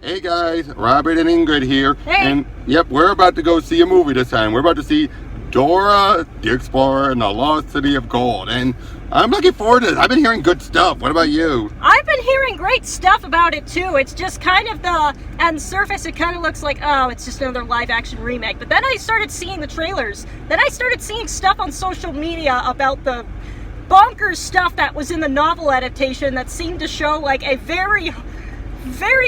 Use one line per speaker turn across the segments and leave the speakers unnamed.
Hey guys, Robert and Ingrid here.
Hey.
And yep, we're about to go see a movie this time. We're about to see Dora the Explorer and the Lost City of Gold. And I'm looking forward to this. I've been hearing good stuff. What about you?
I've been hearing great stuff about it too. It's just kind of on the surface, it kind of looks like, oh, it's just another live action remake. But then I started seeing the trailers. Then I started seeing stuff on social media about the bonkers stuff that was in the novel adaptation that seemed to show like a very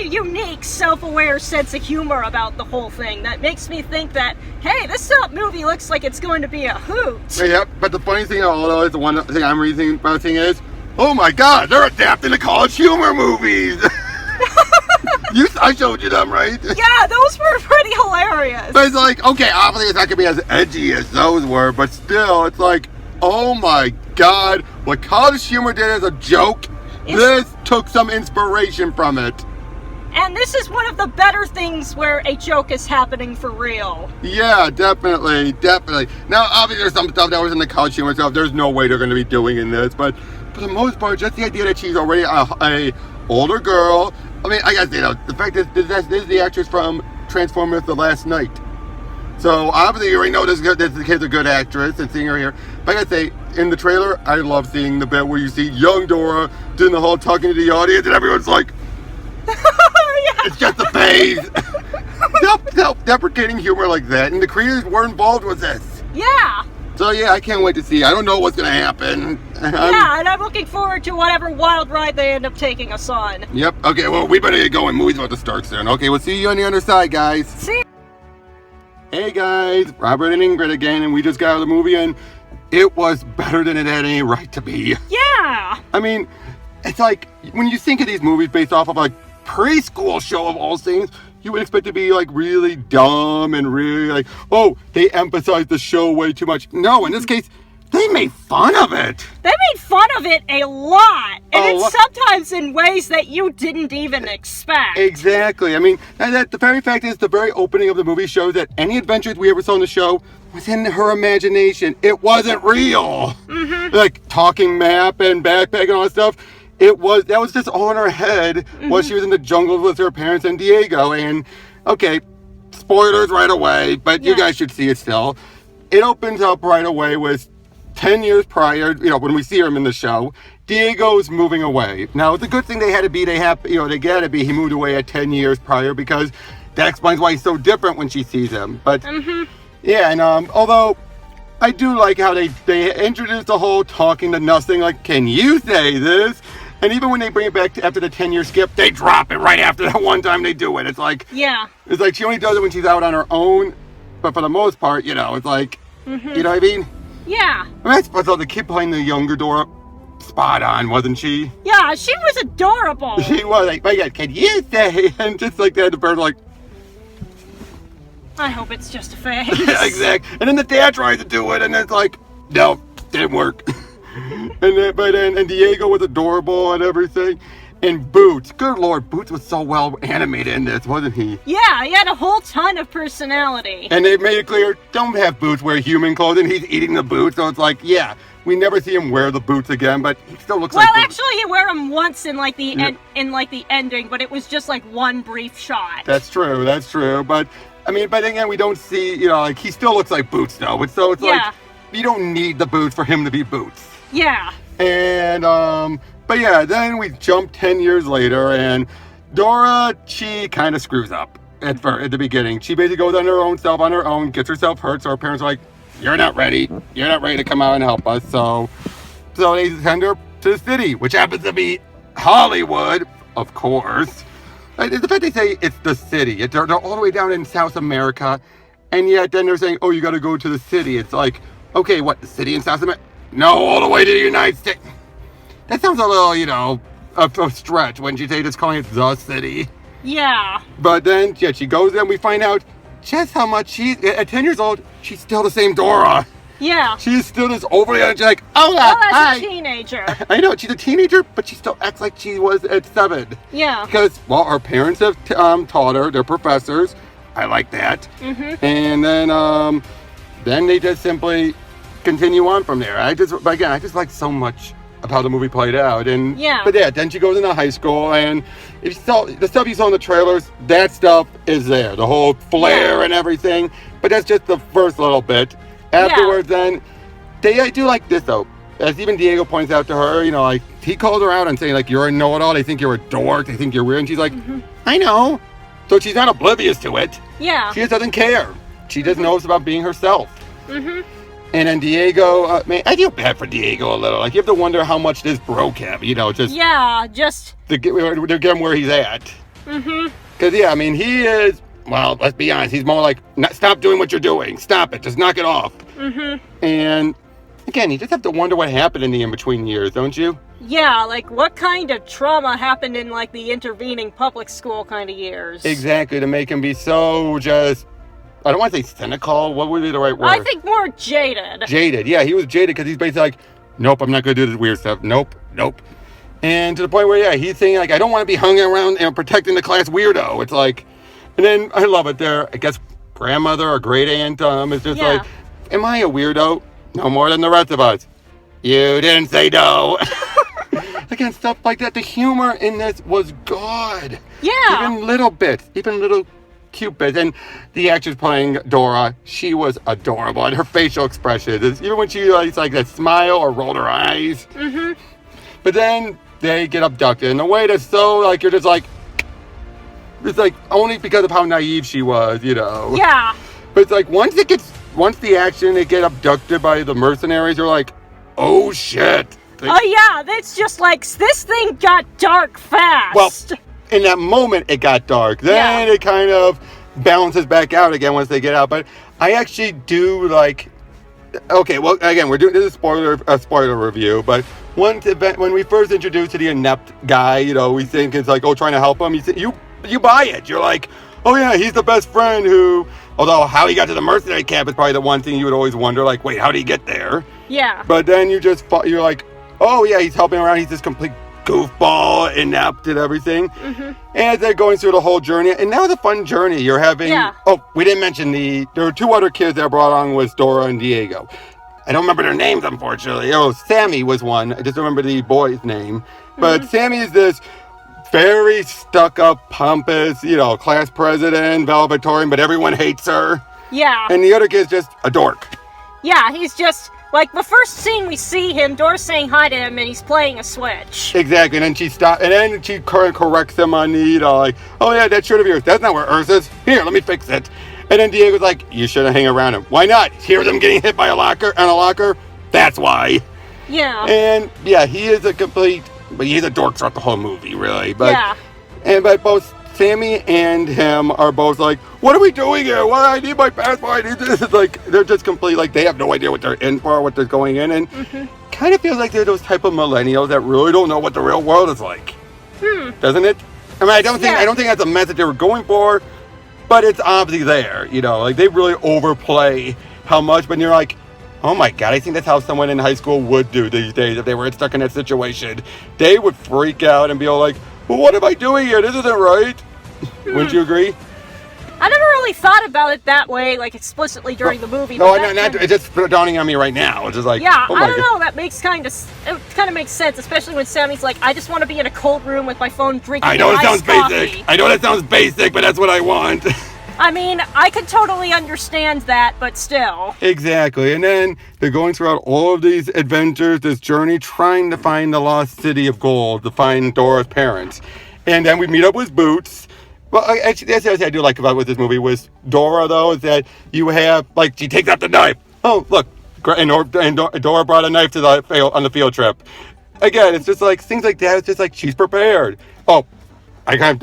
unique, self-aware sense of humor about the whole thing. That makes me think that, hey, this movie looks like it's going to be a hoot.
Yep, but the funny thing although is the one thing I'm reading about thing is, oh my god, they're adapting the college humor movies! I showed you them, right?
Yeah, those were pretty hilarious.
But it's like, okay, obviously it's not gonna be as edgy as those were, but still, it's like, oh my god, what college humor did as a joke, this took some inspiration from it.
And this is one of the better things where a joke is happening for real.
Yeah, definitely. Now, obviously there's some stuff that was in the college humor stuff, there's no way they're gonna be doing in this, but for the most part, just the idea that she's already a older girl. I mean, I gotta say though, the fact is, this is the actress from Transformers The Last Night. So obviously you already know this kid's a good actress and seeing her here. But I gotta say, in the trailer, I love seeing the bit where you see young Dora doing the whole talking to the audience and everyone's like, it's just a phase. Self-deprecating humor like that, and the creators were involved with this.
Yeah.
So yeah, I can't wait to see. I don't know what's gonna happen.
Yeah, and I'm looking forward to whatever wild ride they end up taking us on.
Yep. Okay. Well, we better get going. Movie's about to start soon. Okay. We'll see you on the other side, guys.
See.
Hey guys, Robert and Ingrid again, and we just got out of the movie, and it was better than it had any right to be.
Yeah.
I mean, it's like when you think of these movies based off of a preschool show of all things, you would expect it to be like really dumb and really like, oh, they emphasized the show way too much. No, in this case, they made fun of it.
They made fun of it a lot. And it's sometimes in ways that you didn't even expect.
Exactly. I mean, and the very fact is, the very opening of the movie shows that any adventures we ever saw in the show was in her imagination. It wasn't real. Mm-hmm. Like talking map and backpack and all that stuff. That was just all in her head while she was in the jungle with her parents and Diego. And okay, spoilers right away, but you guys should see it still. It opens up right away with 10 years prior, when we see him in the show, Diego's moving away. Now, it's a good thing he moved away at 10 years prior, because that explains why he's so different when she sees him. But, yeah, and although I do like how they introduced the whole talking to nothing, like, can you say this? And even when they bring it back after the 10-year skip, they drop it right after that one time they do it. It's like, it's like she only does it when she's out on her own, but for the most part, it's like, you know what I mean?
Yeah.
I mean, I suppose the kid playing the younger Dora, spot on, wasn't she?
Yeah, she was adorable.
She was like, my God, can you say? And just like that, the bird like,
I hope it's just a phase.
Exactly. And then the dad tries to do it, and it's like, no, didn't work. and Diego was adorable and everything. And Boots, good Lord, Boots was so well animated in this, wasn't he?
Yeah, he had a whole ton of personality.
And they made it clear, don't have Boots wear human clothing. He's eating the boots, so it's like, yeah, we never see him wear the boots again, but he still looks like.
Well, actually, he wore them once in like the the ending, but it was just like one brief shot.
That's true. But I mean, but again, we don't see, like he still looks like Boots though. So it's like you don't need the boots for him to be Boots.
Yeah.
And but yeah, then we jump 10 years later, and Dora, she kind of screws up at the beginning. She basically goes on her own, gets herself hurt, so her parents are like, you're not ready to come out and help us. So they send her to the city, which happens to be Hollywood, of course. The fact they say it's the city, they're all the way down in South America, and yet then they're saying, oh, you got to go to the city. It's like, okay, what, the city in South America? No, all the way to the United States. That sounds a little, a stretch when she's just calling it the city.
Yeah.
But then, she goes there and we find out just how much at 10 years old, she's still the same Dora.
Yeah.
She's still this overly energetic, hola,
as a teenager.
I know, she's a teenager, but she still acts like she was at 7.
Yeah.
Because, well, her parents have taught her, they're professors. I like that. Mm-hmm. And then they just simply continue on from there. I just like so much of how the movie played out. And
Yeah.
But yeah, then she goes into high school, and if you saw the stuff you saw in the trailers, that stuff is there. The whole flair and everything. But that's just the first little bit. Afterwards, then, I do like this, though. As even Diego points out to her, you know, like, he calls her out and saying, like, you're a know-it-all. They think you're a dork. They think you're weird. And she's like, I know. So she's not oblivious to it.
Yeah.
She just doesn't care. She just knows about being herself.
Mm-hmm.
And then Diego, man, I feel bad for Diego a little. Like, you have to wonder how much this broke him, you know, just...
Yeah, just...
To get him where he's at.
Mm-hmm.
Because, yeah, I mean, he is... Well, let's be honest. He's more like, stop doing what you're doing. Stop it. Just knock it off.
Mm-hmm.
And, again, you just have to wonder what happened in the in-between years, don't you?
Yeah, like, what kind of trauma happened in, like, the intervening public school kind of years?
Exactly, to make him be so just... I don't want to say cynical. What would be the right word?
I think more jaded.
Jaded. Yeah, he was jaded because he's basically like, nope, I'm not going to do this weird stuff. Nope. And to the point where, yeah, he's saying, like, I don't want to be hung around and protecting the class weirdo. It's like... And then, I love it there, I guess grandmother or great aunt is just like, am I a weirdo? No more than the rest of us. You didn't say no. Again, stuff like that. The humor in this was good.
Yeah.
Even little bits, even little cute bits. And the actress playing Dora, she was adorable. And her facial expressions, even when she like that smile or rolled her eyes.
Mm-hmm.
But then they get abducted in a way that's so, like, you're just like, it's like only because of how naive she was, you know.
Yeah.
But it's like once the action, they get abducted by the mercenaries, you're like, oh shit.
Oh yeah, that's just like, this thing got dark fast.
Well, in that moment it got dark. Then it kind of balances back out again once they get out. But I actually do like, okay, well, again, we're doing this is a spoiler review, but when we first introduced to the inept guy, you know, we think it's like, oh, trying to help him. You buy it. You're like, oh yeah, he's the best friend who, although how he got to the mercenary camp is probably the one thing you would always wonder, like, wait, how did he get there?
Yeah.
But then you're like, oh yeah, he's helping around. He's this complete goofball, inept and everything. Mm-hmm. And they're going through the whole journey. And that was a fun journey. You're having, oh, we didn't mention there were two other kids that brought on was Dora and Diego. I don't remember their names, unfortunately. Oh, Sammy was one. I just remember the boy's name. But Sammy is this very stuck-up, pompous, you know, class president, valedictorian, but everyone hates her. Yeah. And the other kid's just a dork.
Yeah, he's just, like, the first scene we see him, Dora's saying hi to him, and he's playing a Switch.
Exactly, and then she corrects him on the, you know, like, oh yeah, that shirt of yours, that's not where Earth is. Here, let me fix it. And then Diego's like, you shouldn't hang around him. Why not? Hear them getting hit by a locker? That's why. Yeah. And, yeah, he is a complete... But he's a dork throughout the whole movie, really. But, but both Sammy and him are both like, what are we doing here? Well, I need my passport. I need this. It's like, they're just complete, like, they have no idea what they're in for, what they're going in. And kind of feels like they're those type of millennials that really don't know what the real world is like. Doesn't it? I mean, I don't think that's a message they were going for, but it's obviously there, you know. Like, they really overplay how much, but you're like, oh my God, I think that's how someone in high school would do these days if they were stuck in that situation. They would freak out and be all like, well, what am I doing here? This isn't right. Wouldn't you agree?
I never really thought about it that way, like explicitly during the movie.
No, it's just dawning on me right now. It's just like,
yeah, I don't know, that makes kind of makes sense, especially when Sammy's like, I just want to be in a cold room with my phone drinking
I know it sounds
coffee.
basic. I know that sounds basic, but that's what I want.
I mean, I could totally understand that, but still.
Exactly. And then they're going throughout all of these adventures, this journey, trying to find the lost city of gold, to find Dora's parents. And then we meet up with Boots. Well, actually, that's the other thing I do like about with this movie was Dora, though, is that you have, like, she takes out the knife. Oh, look. And Dora brought a knife on the field trip. Again, it's just like, things like that. It's just like, she's prepared. Oh,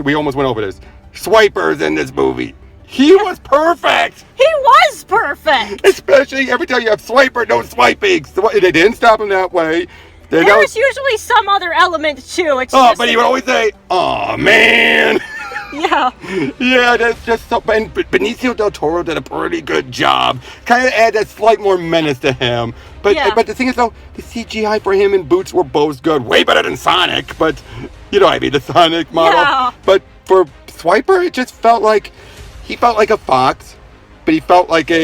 we almost went over this. Swiper's in this movie. He was perfect!
He was perfect!
Especially every time you have swiper, no swiping. They didn't stop him that way.
There was usually some other element too.
But he would always say, "Oh man."
Yeah.
Yeah, that's just so. And Benicio del Toro did a pretty good job. Kind of add that slight more menace to him. But the thing is, though, the CGI for him and Boots were both good. Way better than Sonic, but you know what I mean, the Sonic model. Yeah. But for Swiper, it just felt like he felt like a fox. but he felt like an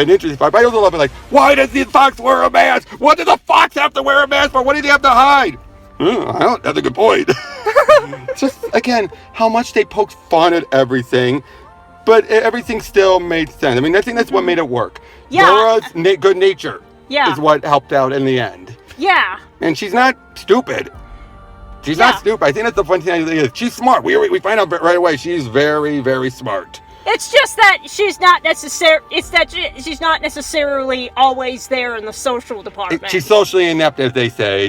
interesting fox. But I also love it, like, why does the fox wear a mask? What does a fox have to wear a mask for? What does he have to hide? I don't. That's a good point. Just, again, how much they poked fun at everything, but everything still made sense. I mean, I think that's what made it work.
Yeah.
Dora's good nature is what helped out in the end.
Yeah.
And she's not stupid. She's not stupid. I think that's the fun thing. She's smart. We find out right away she's very, very smart.
It's just that she's not she's not necessarily always there in the social department.
She's socially inept, as they say.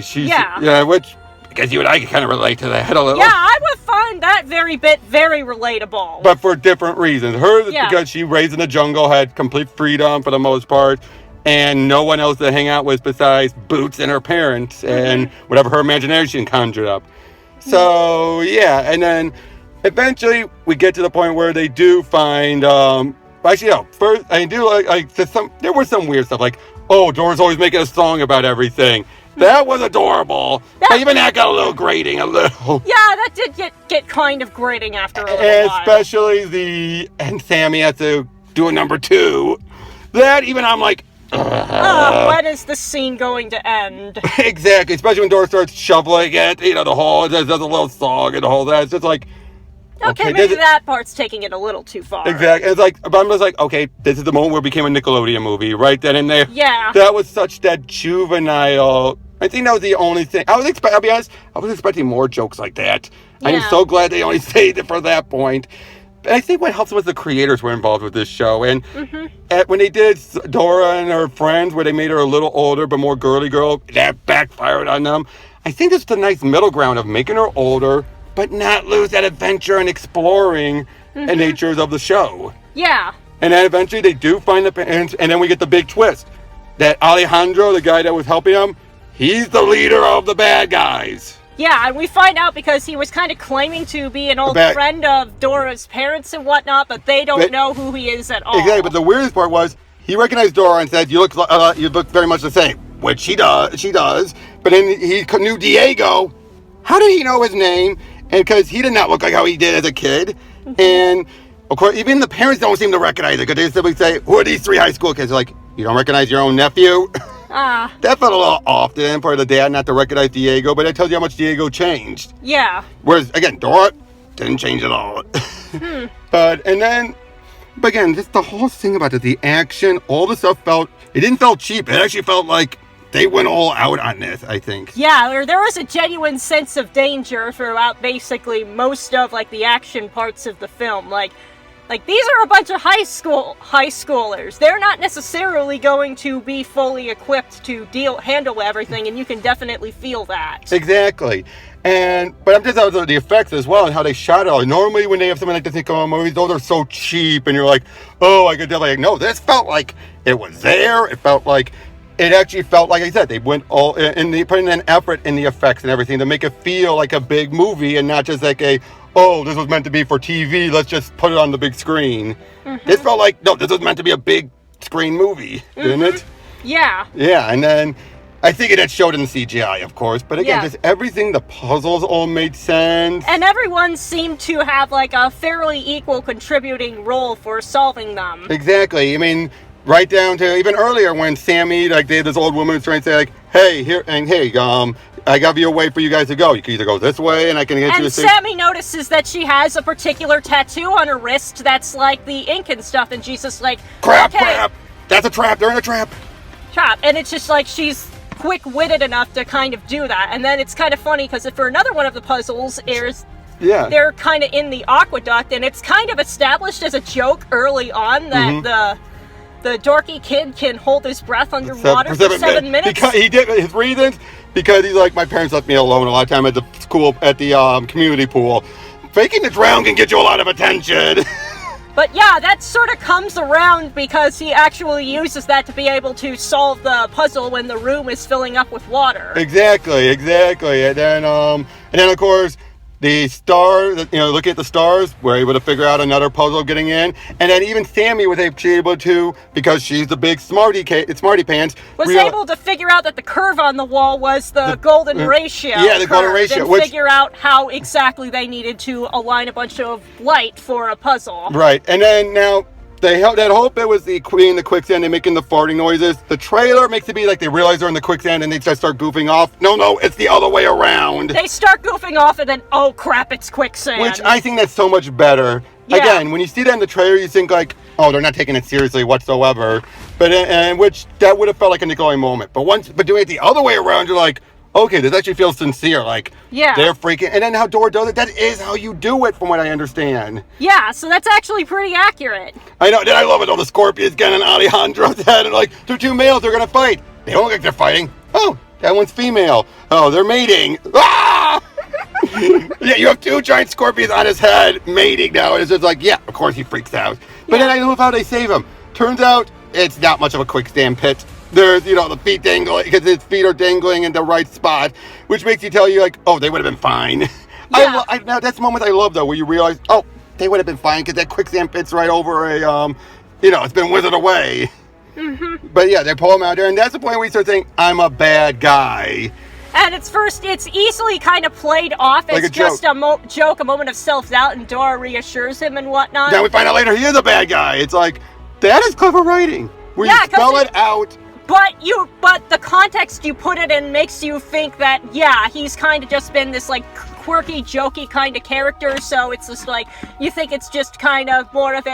Which I guess you and I can kind of relate to that a little.
Yeah, I would find that very relatable.
But for different reasons. Hers because she raised in the jungle, had complete freedom for the most part, and no one else to hang out with besides Boots and her parents and whatever her imagination conjured up. So and then eventually we get to the point where they do find first I do like there was some weird stuff like, oh, Dora's always making a song about everything. That was adorable. Even that got a little grating, a little. Yeah,
that did get kind of grating after a little while.
Especially and Sammy had to do a number 2. That even I'm like,
when is this scene going to end?
Exactly, especially when Dora starts shoveling it, the whole, does a little song and the whole that. It's just like,
okay, maybe that part's taking it a little too far.
Exactly. It's like, but I'm just like, okay, this is the moment where it became a Nickelodeon movie, right then and there.
Yeah.
That was such that juvenile. I think that was the only thing. I'll be honest, I was expecting more jokes like that. Yeah. I'm so glad they only saved it for that point. But I think what helps was the creators were involved with this show. And when they did Dora and her friends, where they made her a little older but more girly girl, that backfired on them. I think it's the nice middle ground of making her older, but not lose that adventure and exploring the natures of the show.
Yeah.
And then eventually they do find the parents, and then we get the big twist. That Alejandro, the guy that was helping him, he's the leader of the bad guys.
Yeah, and we find out because he was kind of claiming to be an old friend of Dora's parents and whatnot, but they don't know who he is at all.
Exactly, but the weirdest part was, he recognized Dora and said, you look very much the same. Which she does. But then he knew Diego. How did he know his name? And because he did not look like how he did as a kid. And, of course, even the parents don't seem to recognize it. Because they simply say, who are these 3 high school kids? They're like, you don't recognize your own nephew? That felt a little off then for the dad not to recognize Diego. But that tells you how much Diego changed.
Yeah.
Whereas, again, Dora didn't change at all. But again, just the whole thing about it, the action, all the stuff it didn't feel cheap. It actually felt like they went all out on this, I think.
Yeah, there was a genuine sense of danger throughout basically most of the action parts of the film. Like these are a bunch of high schoolers. They're not necessarily going to be fully equipped to handle everything, and you can definitely feel that.
Exactly. But I'm just about the effects as well and how they shot it all. Normally when they have something like this in movies, those are so cheap and you're like, oh, I could definitely no, this felt like it was there. It actually felt like I said, they went all in, they put in an effort in the effects and everything to make it feel like a big movie and not just like this was meant to be for TV, let's just put it on the big screen. This felt like, no, this was meant to be a big screen movie, didn't it?
Yeah.
Yeah, and then I think it had showed in CGI, of course, but again, just everything, the puzzles all made sense.
And everyone seemed to have a fairly equal contributing role for solving them.
Exactly, I mean, right down to even earlier when Sammy, they had this old woman who's trying to say, hey, I got you a way for you guys to go. You can either go this way and I can get you to see.
And Sammy notices that she has a particular tattoo on her wrist that's like the ink and stuff, and she's just like,
crap, that's a trap, they're in a trap.
And it's just she's quick-witted enough to kind of do that. And then it's kind of funny because for another one of the puzzles, they're kind of in the aqueduct, and it's kind of established as a joke early on that the dorky kid can hold his breath underwater for 7 minutes.
Because he did his reasons, because he's like, my parents left me alone a lot of time at the school, at the community pool. Faking to drown can get you a lot of attention.
But yeah, that sort of comes around because he actually uses that to be able to solve the puzzle when the room is filling up with water. Exactly.
And then of course, the star, looking at the stars, we're able to figure out another puzzle getting in. And then even Sammy was able to, because she's the big smarty pants,
able to figure out that the curve on the wall was the golden ratio.
Yeah, the golden ratio.
And figure out how exactly they needed to align a bunch of light for a puzzle.
Right. And then now, That whole bit was the queen, the quicksand, and making the farting noises. The trailer makes it be like they realize they're in the quicksand and they just start goofing off. No, it's the other way around.
They start goofing off and then, oh crap, it's quicksand.
Which I think that's so much better.
Yeah.
Again, when you see that in the trailer, you think like, oh, they're not taking it seriously whatsoever. But and which that would have felt like a Nickelodeon moment. But doing it the other way around, you're like, okay, this actually feels sincere. Like, they're freaking. And then how Dora does it, that is how you do it, from what I understand.
Yeah, so that's actually pretty accurate.
I know. Then I love it. All the scorpions getting on Alejandro's head, and like, they're two males. They're gonna fight. They don't look like they're fighting. Oh, that one's female. Oh, they're mating. Ah! Yeah, you have two giant scorpions on his head mating now, and it's just like, yeah, of course he freaks out. But then I love how they save him. Turns out it's not much of a quicksand pit. There's, the feet dangling, because his feet are dangling in the right spot, which makes you tell you, like, oh, they would have been fine.
Yeah.
Now, that's the moment I love, though, where you realize, oh, they would have been fine, because that quicksand pit's right over it's been withered away. Mm-hmm. But yeah, they pull him out there, and that's the point where you start saying, I'm a bad guy.
And it's easily kind of played off as like just a joke, a moment of self-doubt, and Dora reassures him and whatnot.
Then we find out later he is a bad guy. It's like, that is clever writing. Where you spell it out.
But the context you put it in makes you think that, yeah, he's kind of just been this, like, quirky, jokey kind of character, so it's just like, you think it's just kind of more of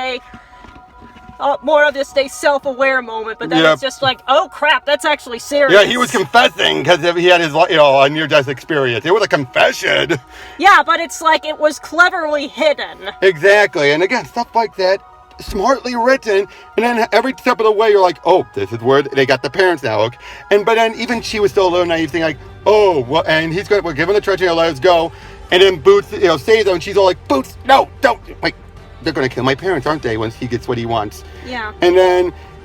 just a self-aware moment, but then it's just like, oh crap, that's actually serious.
Yeah, he was confessing because he had his, a near-death experience. It was a confession.
Yeah, but it's like it was cleverly hidden.
Exactly, and again, stuff like that, smartly written, and then every step of the way, you're like, oh, this is where they got the parents now. Okay. But then even she was still a little naive, thinking like, oh, well, and we're giving the treasure, let us go, and then Boots, saves them, and she's all like, Boots, no, don't, wait. They're going to kill my parents, aren't they, once he gets what he wants? Yeah.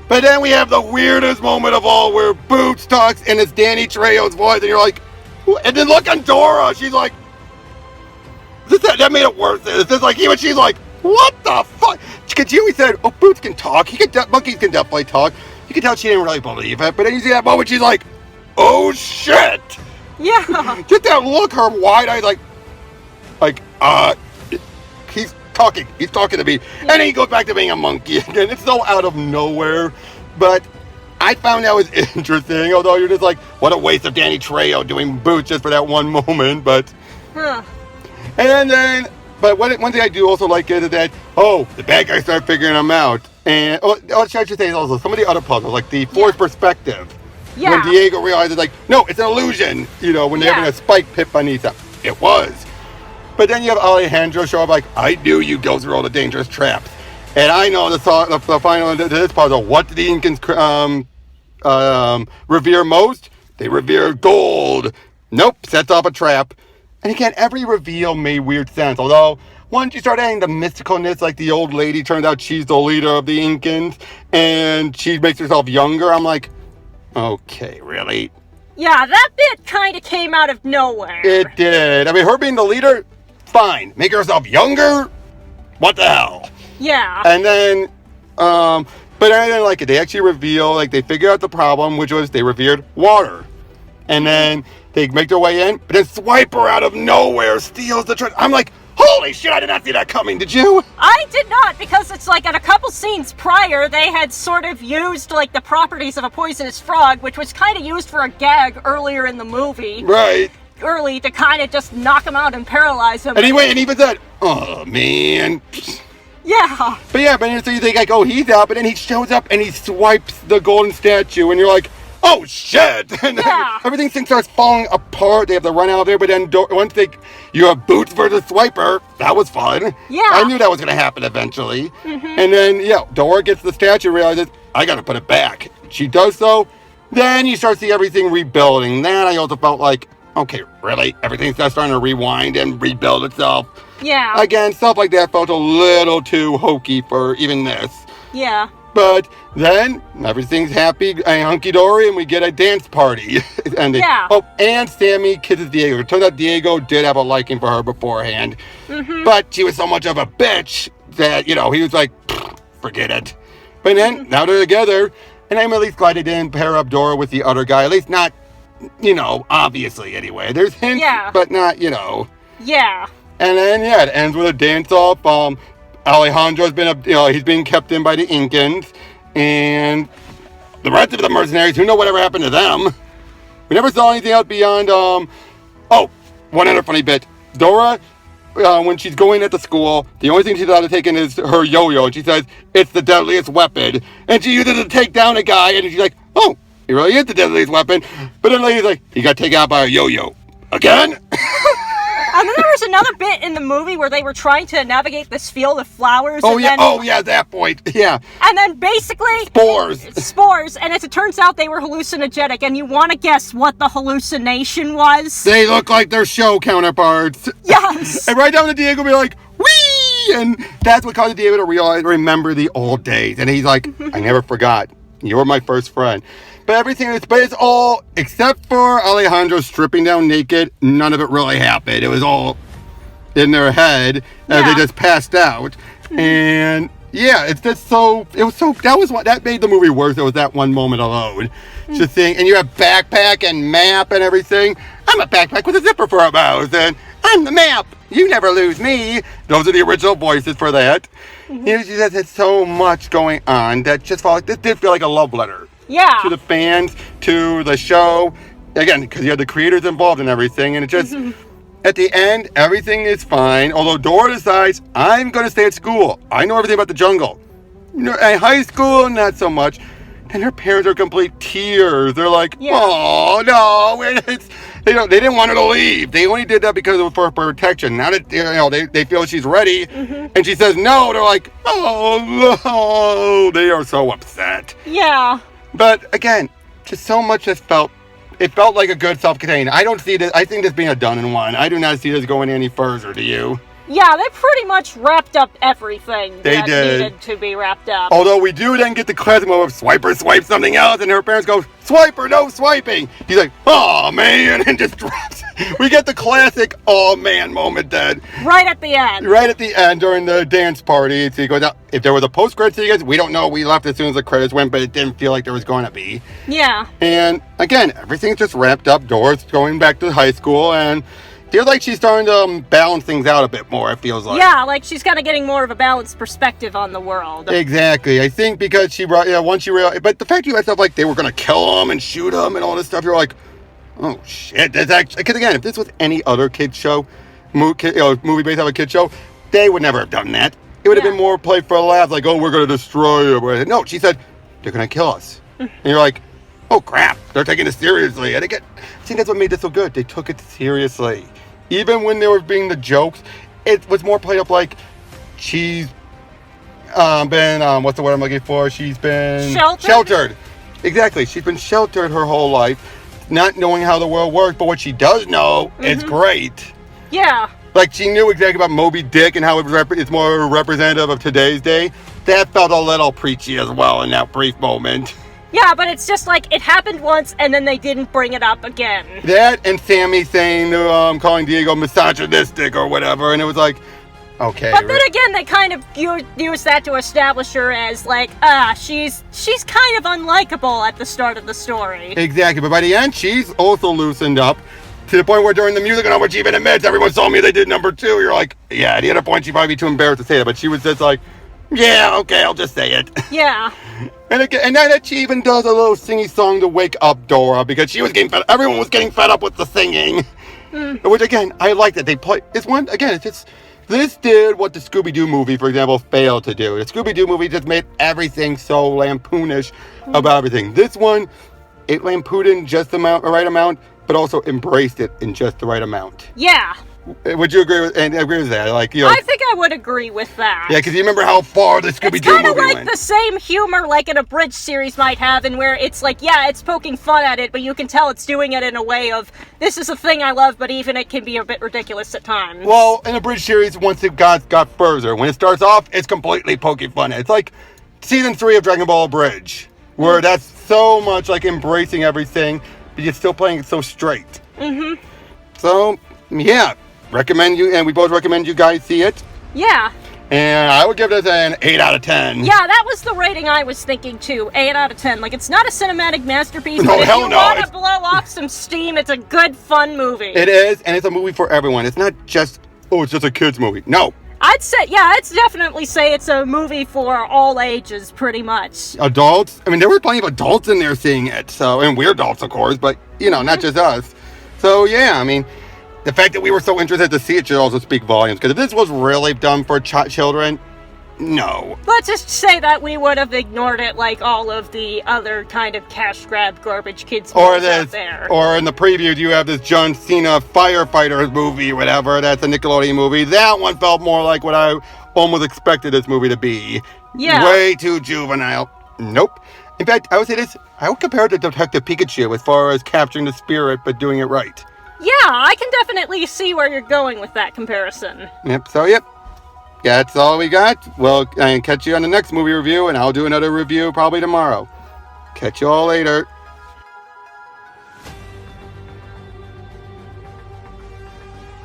But then we have the weirdest moment of all where Boots talks and it's Danny Trejo's voice, and you're like, and then look on Dora, she's like, that made it worse. It's just like, even she's like, what the fuck? Because Huey said, oh, Boots can talk. Monkeys can definitely talk. You can tell she didn't really believe it, but then you see that moment, she's like, oh shit.
Yeah.
Get that look, her wide-eyed, he's talking to me, and then he goes back to being a monkey again. It's so out of nowhere, but I found that was interesting, although you're just like, what a waste of Danny Trejo doing Boots just for that one moment, but... And then, but one thing I do also like is that, the bad guys start figuring them out, and, I should say also, some of the other puzzles, like the forced perspective, when Diego realizes, like, no, it's an illusion, when they're having a spike pit beneath them. It was. But then you have Alejandro show up like, I knew you'd go through all the dangerous traps. And I know the final to this puzzle. What did the Incans revere most? They revere gold. Nope, sets off a trap. And again, every reveal made weird sense. Although, once you start adding the mysticalness, like the old lady turns out she's the leader of the Incans, and she makes herself younger, I'm like, okay, really?
Yeah, that bit kind of came out of nowhere.
It did. I mean, her being the leader... fine. Make herself younger? What the hell?
Yeah.
And then, but I didn't like it. They actually reveal, they figure out the problem, which was they revered water. And then they make their way in, but then Swiper out of nowhere steals the treasure. I'm like, holy shit, I did not see that coming. Did you?
I did not, because it's like at a couple scenes prior, they had sort of used, the properties of a poisonous frog, which was kind of used for a gag earlier in the movie.
Right.
Early to kind of just knock him out and paralyze him.
And he even said, oh, man.
Yeah.
But so you think, he's out, but then he shows up and he swipes the golden statue, and you're like, oh, shit. And then everything starts falling apart. They have to run out of there, but then once you have Boots versus Swiper, that was fun.
Yeah.
I knew that was going to happen eventually. Mm-hmm. And then, Dora gets the statue and realizes, I got to put it back. She does so. Then you start seeing everything rebuilding. Then I also felt like, okay, really? Everything's just starting to rewind and rebuild itself.
Yeah.
Again, stuff like that felt a little too hokey for even this.
Yeah.
But then everything's happy and hunky-dory, and we get a dance party. Oh, and Sammy kisses Diego. It turns out Diego did have a liking for her beforehand. Mm-hmm. But she was so much of a bitch that, he was like, forget it. But then, now they're together, and I'm at least glad they didn't pair up Dora with the other guy. At least not... obviously, anyway. There's hints, but not,
Yeah.
And then, it ends with a dance-off. Alejandro's been, he's being kept in by the Incans, and the rest of the mercenaries, who know whatever happened to them. We never saw anything else beyond, one other funny bit. Dora, when she's going at the school, the only thing she's allowed to take in is her yo-yo, and she says, it's the deadliest weapon. And she uses it to take down a guy, and she's like, oh, it really is the deadliest weapon. But then the lady's like, he got taken out by a yo-yo. Again?
And then there was another bit in the movie where they were trying to navigate this field of flowers.
Oh, yeah, that point. Yeah.
And then basically... Spores. And as it turns out, they were hallucinogenic. And you want to guess what the hallucination was?
They look like their show counterparts.
Yes.
And right down to Diego be like, whee! And that's what caused Diego to remember the old days. And he's like, I never forgot. You were my first friend. But it's all, except for Alejandro stripping down naked, none of it really happened. It was all in their head as they just passed out. And yeah, that made the movie worse. It was that one moment alone. Just saying, and you have backpack and map and everything. I'm a backpack with a zipper for a mouth, and I'm the map. You never lose me. Those are the original voices for that. There's so much going on that just felt like this did feel like a love letter.
Yeah.
To the fans, to the show. Again, because you had the creators involved and everything. And it just, at the end, everything is fine. Although Dora decides, I'm going to stay at school. I know everything about the jungle. At high school, not so much. And her parents are complete tears. They're like, oh, no. They didn't want her to leave. They only did that because of for protection. Now that they feel she's ready. And she says no. They're like, oh, no. They are so upset.
Yeah.
But again, just so much it felt like a good self-contained. I don't see this. I think this being a done in one. I do not see this going any further. Do you?
Yeah, they pretty much wrapped up everything
that
needed to be wrapped up.
Although we do then get the classic moment of Swiper swipes something else, and her parents go, Swiper, no swiping. He's like, oh man, and just drops. We get the classic oh man moment then.
Right at the end.
Right at the end during the dance party. So he goes out. If there was a post-credit sequence, we don't know. We left as soon as the credits went, but it didn't feel like there was going to be.
Yeah.
And again, everything's just wrapped up. Dora's going back to high school, and feels like she's starting to balance things out a bit more, it feels like.
Yeah, like she's kind of getting more of a balanced perspective on the world.
Exactly. I think because she brought, once you realize, but the fact you had stuff like they were going to kill him and shoot him and all this stuff, you're like, oh shit. That's actually, because again, if this was any other kid show, movie based on a kid show, they would never have done that. It would have been more play for a laugh, like, oh, we're going to destroy him. No, she said, they're going to kill us. And you're like, oh crap, they're taking this seriously. And again, I think that's what made this so good. They took it seriously. Even when they were being the jokes, it was more played up like she's been, what's the word I'm looking for? She's been sheltered. Exactly. She's been sheltered her whole life, not knowing how the world works. But what she does know is great.
Yeah.
Like she knew exactly about Moby Dick and how it's more representative of today's day. That felt a little preachy as well in that brief moment.
Yeah, but it's just like, it happened once, and then they didn't bring it up again. That,
and Sammy saying, calling Diego misogynistic or whatever, and it was like, okay.
But then again, they kind of use that to establish her as, like, she's kind of unlikable at the start of the story.
Exactly, but by the end, she's also loosened up, to the point where during the music number, she even admits, everyone saw me, they did number 2. You're like, yeah, at the other point, she'd probably be too embarrassed to say it, but she was just like, yeah, okay, I'll just say it.
Yeah.
And again, and now that she even does a little singy song to wake up Dora, because she was getting fed. Everyone was getting fed up with the singing. Which again, I like that they play. It's one again. It's just this did what the Scooby-Doo movie, for example, failed to do. The Scooby-Doo movie just made everything so lampoonish about everything. This one, it lampooned just the right amount, but also embraced it in just the right amount.
Yeah.
Would you agree with that? Like,
I think I would agree with that.
Yeah, because you remember how far the Scooby-Doo movie went.
It's kind of like the same humor like an abridged series might have, and where it's like, yeah, it's poking fun at it, but you can tell it's doing it in a way of, this is a thing I love, but even it can be a bit ridiculous at times.
Well, in a bridge series, once it got further, when it starts off, it's completely poking fun. It's like season 3 of Dragon Ball Bridge, where that's so much like embracing everything, but you're still playing it so straight. So, yeah. We both recommend you guys see it.
Yeah.
And I would give this an 8 out of 10.
Yeah, that was the rating I was thinking too. 8 out of 10. Like, it's not a cinematic masterpiece,
no,
but if you want to
blow
off some steam, it's a good, fun movie.
It is, and it's a movie for everyone. It's not just, it's just a kid's movie. No,
I'd definitely say it's a movie for all ages, pretty much.
Adults? I mean, there were plenty of adults in there seeing it, so, and we're adults, of course, but, you know, not just us. So, yeah, I mean, the fact that we were so interested to see it should also speak volumes, because if this was really done for children, no.
Let's just say that we would have ignored it like all of the other kind of cash grab garbage kids movies out there.
Or in the preview, you have this John Cena firefighter movie, whatever. That's a Nickelodeon movie. That one felt more like what I almost expected this movie to be.
Yeah.
Way too juvenile. Nope. In fact, I would say this. I would compare it to Detective Pikachu as far as capturing the spirit, but doing it right.
Yeah, I can definitely see where you're going with that comparison.
Yep. So, yep. That's all we got. Well, I can catch you on the next movie review, and I'll do another review probably tomorrow. Catch you all later.